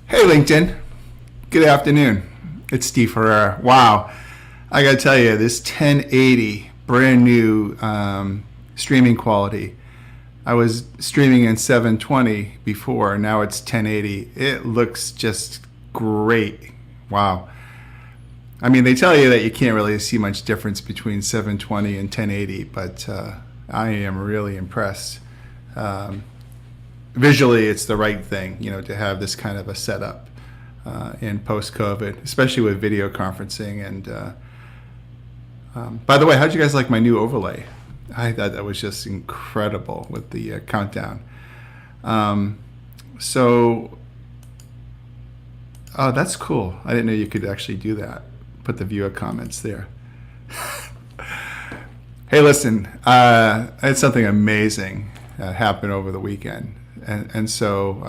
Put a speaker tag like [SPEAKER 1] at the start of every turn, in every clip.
[SPEAKER 1] Hey, LinkedIn. Good afternoon. It's Steve Herrera. Wow. I got to tell you, this 1080 brand new streaming quality. I was streaming in 720 before. Now it's 1080. It looks just great. Wow. I mean, they tell you that you can't really see much difference between 720 and 1080, but I am really impressed. Um, Visually, it's the right thing, to have this kind of a setup in post-COVID, especially with video conferencing. And by the way, how'd you guys like my new overlay? I thought that was just incredible with the countdown. Um, so, oh, that's cool. I didn't know you could actually do that. Put the viewer comments there. Hey, listen, I had something amazing happen over the weekend. And so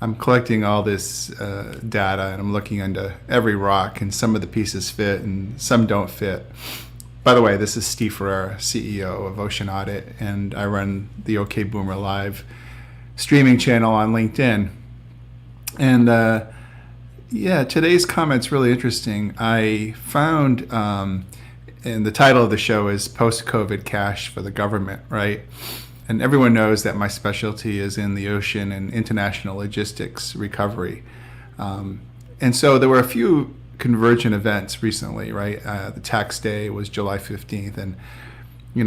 [SPEAKER 1] I'm collecting all this data, and I'm looking under every rock, and some of the pieces fit and some don't fit. By the way, this is Steve Ferreira, CEO of Ocean Audit, and I run the OK Boomer Live streaming channel on LinkedIn. And yeah, today's comment's really interesting. I found, and the title of the show is Post-COVID Cash for the Government, right? And everyone knows that my specialty is in the ocean and international logistics recovery. And so there were a few convergent events recently, right? The tax day was July 15th. And,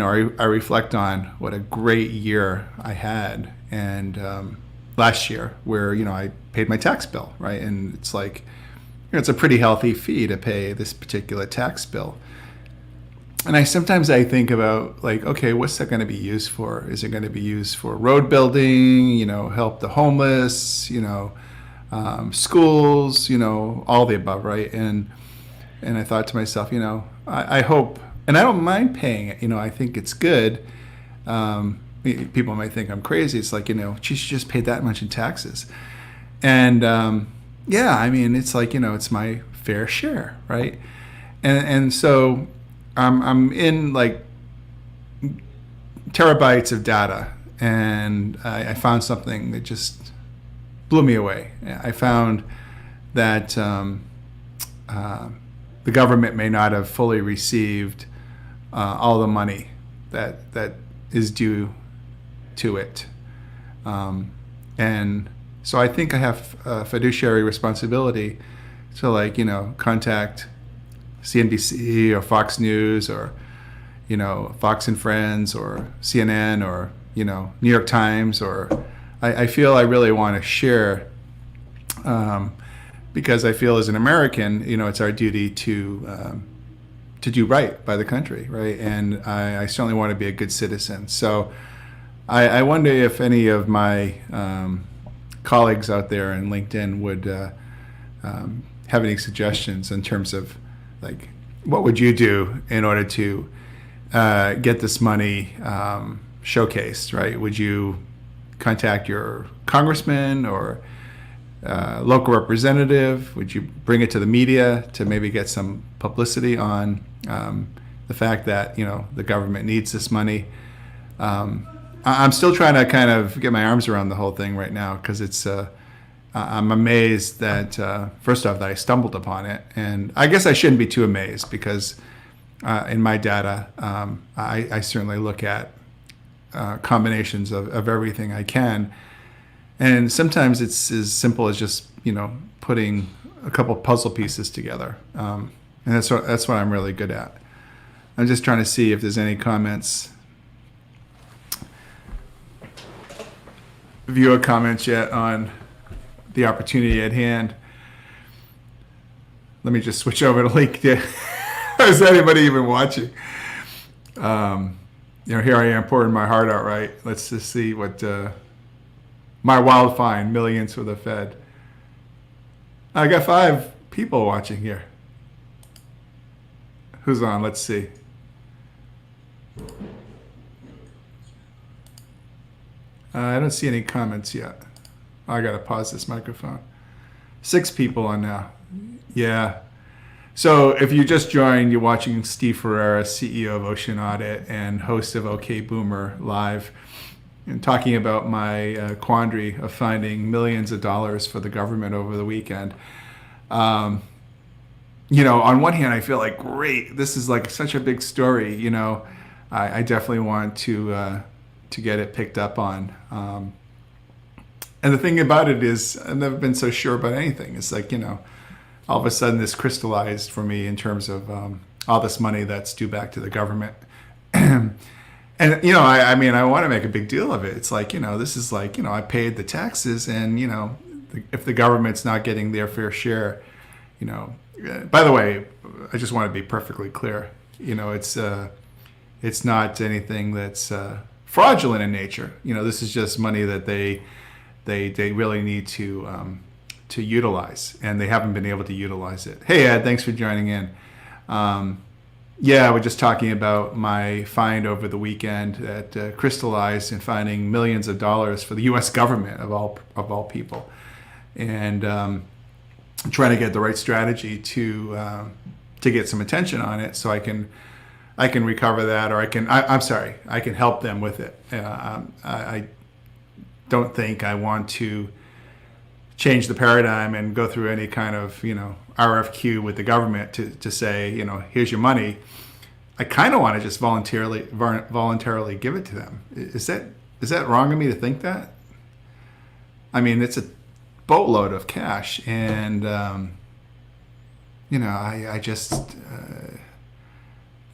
[SPEAKER 1] I reflect on what a great year I had. And last year where, I paid my tax bill, right? And it's like, it's a pretty healthy fee to pay this particular tax bill. And sometimes I think about, like, okay, what's that going to be used for? Is it going to be used for road building, help the homeless, schools, all the above, right? And I thought to myself, I hope, and I don't mind paying it. I think it's good. People might think I'm crazy. It's like, she just paid that much in taxes. And yeah, I mean, it's like, it's my fair share, right? And so I'm in like terabytes of data, and I found something that just blew me away. I found that the government may not have fully received all the money that is due to it. And so I think I have a fiduciary responsibility to contact CNBC or Fox News or, Fox and Friends or CNN or, New York Times, or I feel I really want to share because I feel as an American, it's our duty to do right by the country, right? And I certainly want to be a good citizen. So I wonder if any of my colleagues out there in LinkedIn would have any suggestions in terms of, like, what would you do in order to get this money showcased, right? Would you contact your congressman or local representative? Would you bring it to the media to maybe get some publicity on the fact that, the government needs this money? I'm still trying to kind of get my arms around the whole thing right now, because it's I'm amazed that, first off, that I stumbled upon it. And I guess I shouldn't be too amazed, because in my data, I certainly look at combinations of everything I can. And sometimes it's as simple as just, putting a couple puzzle pieces together. And that's what I'm really good at. I'm just trying to see if there's any comments, viewer comments yet on the opportunity at hand. Let me just switch over to LinkedIn. Is anybody even watching? Here I am pouring my heart out, right? Let's just see what my wild find, millions for the Fed. I got 5 people watching here. Who's on? Let's see. I don't see any comments yet. I gotta pause this microphone. 6 people on now. Yeah. So if you just joined, you're watching Steve Ferreira, CEO of Ocean Audit and host of OK Boomer Live. and talking about my quandary of finding millions of dollars for the government over the weekend. Um, on one hand, I feel like, great, this is like such a big story. I definitely want to get it picked up on. And the thing about it is, I've never been so sure about anything. It's like, all of a sudden this crystallized for me in terms of all this money that's due back to the government. And, I mean, I want to make a big deal of it. It's like, this is like, I paid the taxes, and, if the government's not getting their fair share, by the way, I just want to be perfectly clear. It's not anything that's fraudulent in nature. This is just money that they really need to utilize, and they haven't been able to utilize it. Hey, Ed, thanks for joining in. We're just talking about my find over the weekend that crystallized in finding millions of dollars for the U.S. government of all people, and trying to get the right strategy to get some attention on it, so I can recover that, or I can help them with it. I don't think I want to change the paradigm and go through any kind of RFQ with the government to say, here's your money. I kind of want to just voluntarily give it to them. Is that wrong of me to think that? I mean, it's a boatload of cash, and I just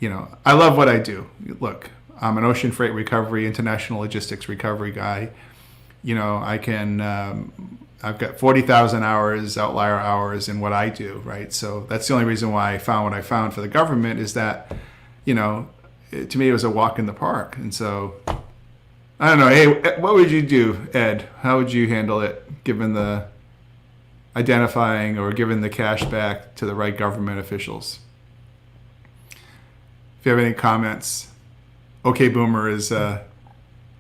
[SPEAKER 1] I love what I do. Look, I'm an ocean freight recovery, international logistics recovery guy. I've got 40,000 hours, outlier hours in what I do, right? So that's the only reason why I found what I found for the government, is that, to me, it was a walk in the park. And so, I don't know. Hey, what would you do, Ed? How would you handle it, given the identifying or giving the cash back to the right government officials? If you have any comments, OK Boomer is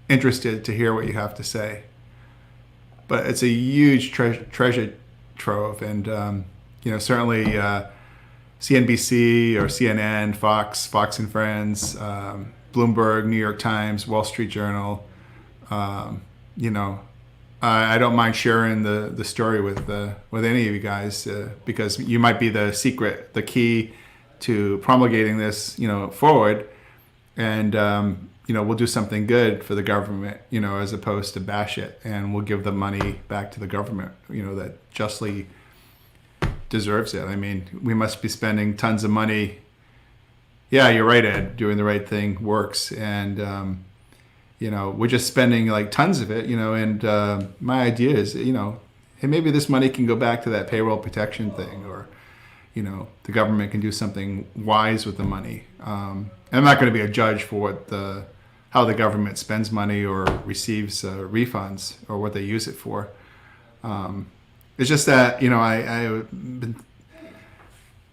[SPEAKER 1] interested to hear what you have to say. But it's a huge treasure trove, and certainly CNBC or CNN, Fox and Friends, Bloomberg, New York Times, Wall Street Journal. I don't mind sharing the story with any of you guys, because you might be the key to promulgating this forward, and we'll do something good for the government, as opposed to bash it, and we'll give the money back to the government, that justly deserves it. I mean, we must be spending tons of money. Yeah, you're right, Ed. Doing the right thing works, and we're just spending like tons of it, and my idea is, hey, maybe this money can go back to that payroll protection thing, or the government can do something wise with the money. And I'm not going to be a judge for how the government spends money or receives refunds, or what they use it for. It's just that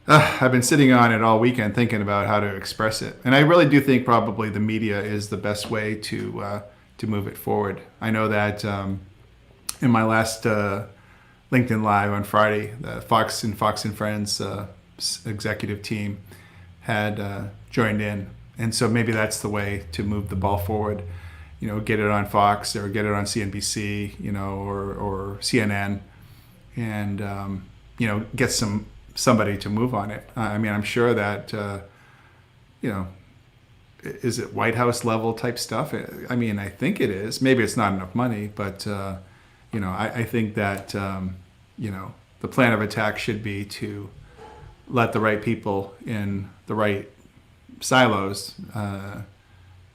[SPEAKER 1] I've been sitting on it all weekend, thinking about how to express it, and I really do think probably the media is the best way to move it forward. I know that in my last LinkedIn Live on Friday, the Fox and Friends executive team had joined in. And so maybe that's the way to move the ball forward, get it on Fox or get it on CNBC, or CNN, and, get somebody to move on it. I mean, I'm sure that, is it White House level type stuff? I mean, I think it is. Maybe it's not enough money, but, I think that, the plan of attack should be to let the right people in the right silos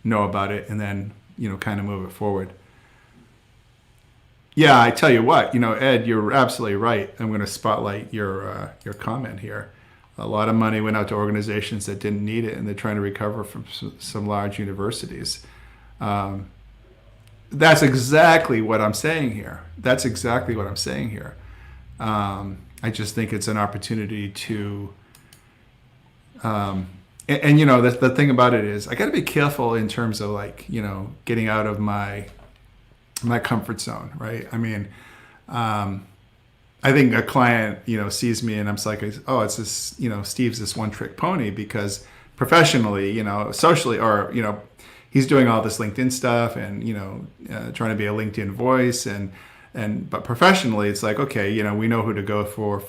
[SPEAKER 1] know about it, and then kind of move it forward. Yeah, I tell you what, Ed, you're absolutely right. I'm going to spotlight your comment here. A lot of money went out to organizations that didn't need it, and they're trying to recover from some large universities. That's exactly what I'm saying here. I just think it's an opportunity to And the thing about it is I got to be careful in terms of getting out of my comfort zone, right? I mean, I think a client, sees me and I'm like, oh, it's this, Steve's this one trick pony, because professionally, socially, or, he's doing all this LinkedIn stuff and, trying to be a LinkedIn voice but professionally it's like, okay, we know who to go for,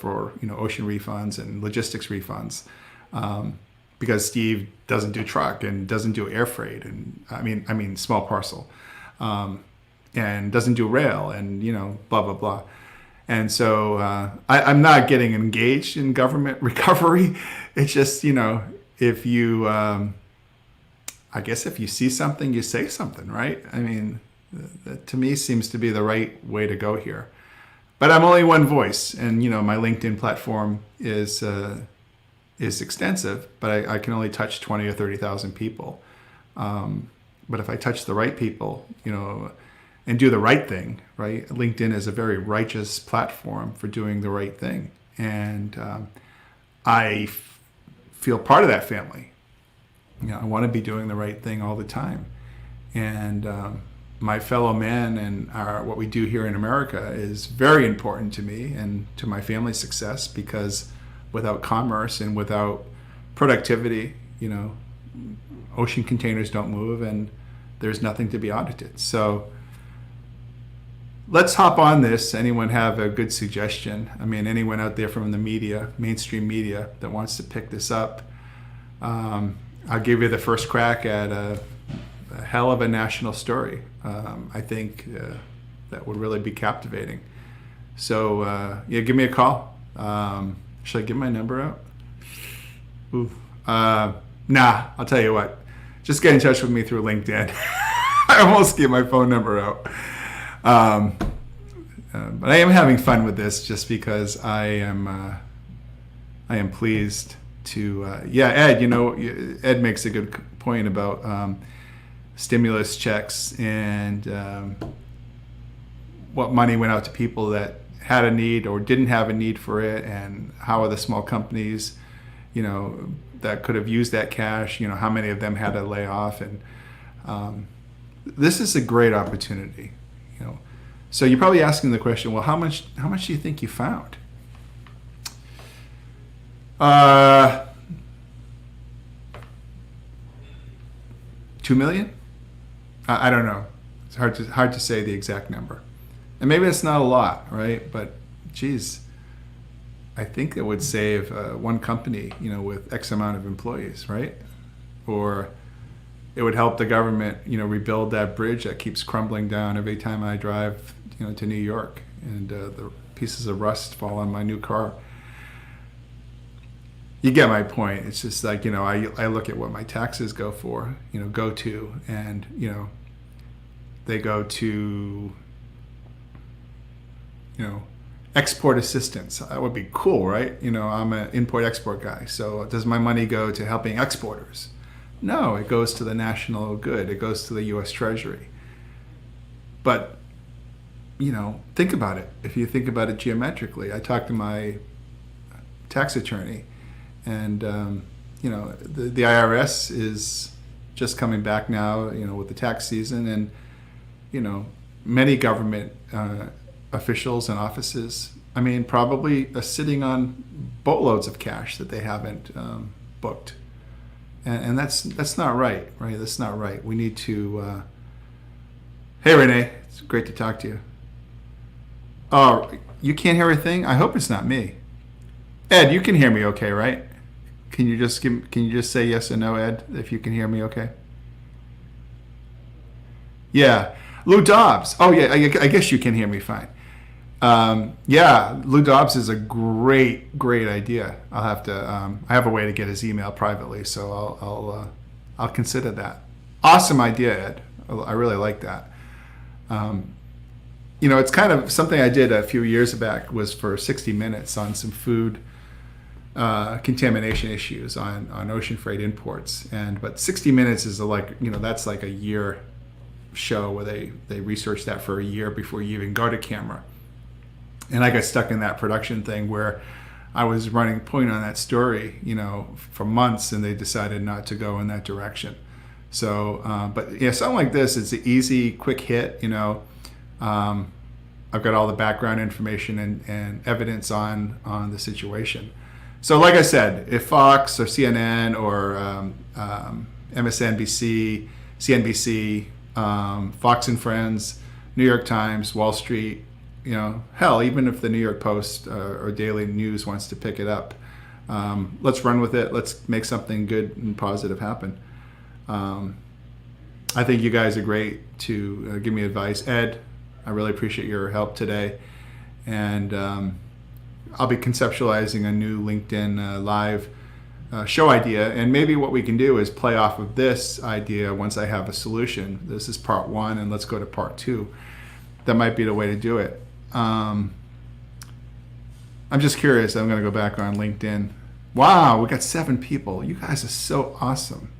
[SPEAKER 1] ocean refunds and logistics refunds. Because Steve doesn't do truck and doesn't do air freight and I mean small parcel, and doesn't do rail and, blah, blah, blah. And so I'm not getting engaged in government recovery. It's just, if you, I guess if you see something, you say something, right? I mean, that to me seems to be the right way to go here. But I'm only one voice, and my LinkedIn platform is extensive, but I can only touch 20 or 30,000 people. But if I touch the right people, and do the right thing, right? LinkedIn is a very righteous platform for doing the right thing, and I feel part of that family. I want to be doing the right thing all the time, and my fellow men and what we do here in America is very important to me and to my family's success, because without commerce and without productivity, ocean containers don't move and there's nothing to be audited. So let's hop on this. Anyone have a good suggestion? I mean, anyone out there from the media, mainstream media, that wants to pick this up? I'll give you the first crack at a hell of a national story. I think that would really be captivating. So give me a call. Should I give my number out? Ooh. Nah, I'll tell you what. Just get in touch with me through LinkedIn. I almost gave my phone number out. But I am having fun with this just because I am pleased to, Ed, Ed makes a good point about stimulus checks and what money went out to people that had a need or didn't have a need for it, and how are the small companies, that could have used that cash, how many of them had to lay off. And this is a great opportunity, So you're probably asking the question, well, how much do you think you found? $2 million? I don't know. It's hard to say the exact number. And maybe it's not a lot, right? But geez, I think it would save one company, with X amount of employees, right? Or it would help the government, rebuild that bridge that keeps crumbling down every time I drive, to New York, and the pieces of rust fall on my new car. You get my point. It's just like, I look at what my taxes go to, and, they go to, export assistance. That would be cool, right? I'm an import-export guy. So does my money go to helping exporters? No, it goes to the national good. It goes to the U.S. Treasury. But, think about it. If you think about it geometrically, I talked to my tax attorney, and, the IRS is just coming back now, with the tax season, and, many government officials and offices, probably are sitting on boatloads of cash that they haven't booked. And that's not right? That's not right. We need to... Hey, Renee. It's great to talk to you. Oh, you can't hear a thing? I hope it's not me. Ed, you can hear me okay, right? Can you just say yes or no, Ed, if you can hear me okay? Yeah. Lou Dobbs. Oh, yeah, I guess you can hear me fine. Lou Dobbs is a great idea. I'll have to. I have a way to get his email privately, so I'll consider that. Awesome idea, Ed. I really like that. It's kind of something I did a few years back, was for 60 Minutes on some food contamination issues on ocean freight imports. But 60 Minutes is that's like a year show where they research that for a year before you even go to camera. And I got stuck in that production thing where I was running point on that story, for months, and they decided not to go in that direction. So, but yeah, something like this, it's an easy, quick hit, I've got all the background information and evidence on the situation. So like I said, if Fox or CNN or MSNBC CNBC, Fox and Friends, New York Times, Wall Street, hell, even if the New York Post or Daily News wants to pick it up, let's run with it. Let's make something good and positive happen. I think you guys are great to give me advice. Ed, I really appreciate your help today. And I'll be conceptualizing a new LinkedIn Live show idea. And maybe what we can do is play off of this idea once I have a solution. This is part one, and let's go to part two. That might be the way to do it. I'm just curious. I'm going to go back on LinkedIn. Wow, we got 7 people. You guys are so awesome.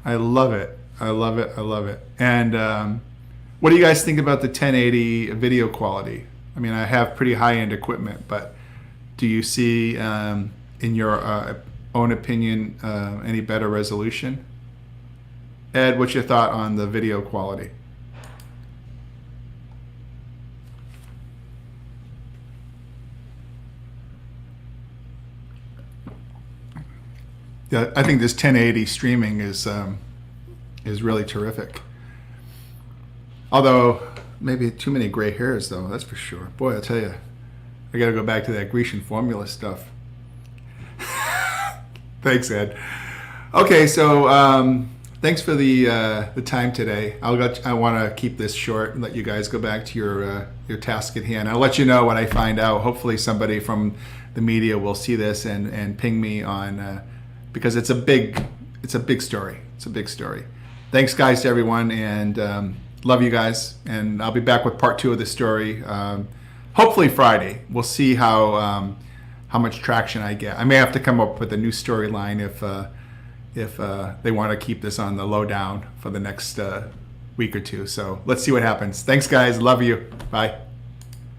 [SPEAKER 1] I love it. I love it. I love it. And what do you guys think about the 1080 video quality? I mean, I have pretty high-end equipment, but do you see, in your own opinion, any better resolution? Ed, what's your thought on the video quality? Yeah, I think this 1080 streaming is really terrific. Although maybe too many gray hairs, though, that's for sure. Boy, I'll tell you, I got to go back to that Grecian formula stuff. Thanks, Ed. Okay, so thanks for the time today. I want to keep this short and let you guys go back to your task at hand. I'll let you know when I find out. Hopefully, somebody from the media will see this and ping me on. Because it's a big story. It's a big story. Thanks, guys, to everyone, and love you guys. And I'll be back with part 2 of the story, hopefully Friday. We'll see how much traction I get. I may have to come up with a new storyline if they want to keep this on the lowdown for the next week or two. So let's see what happens. Thanks, guys. Love you. Bye.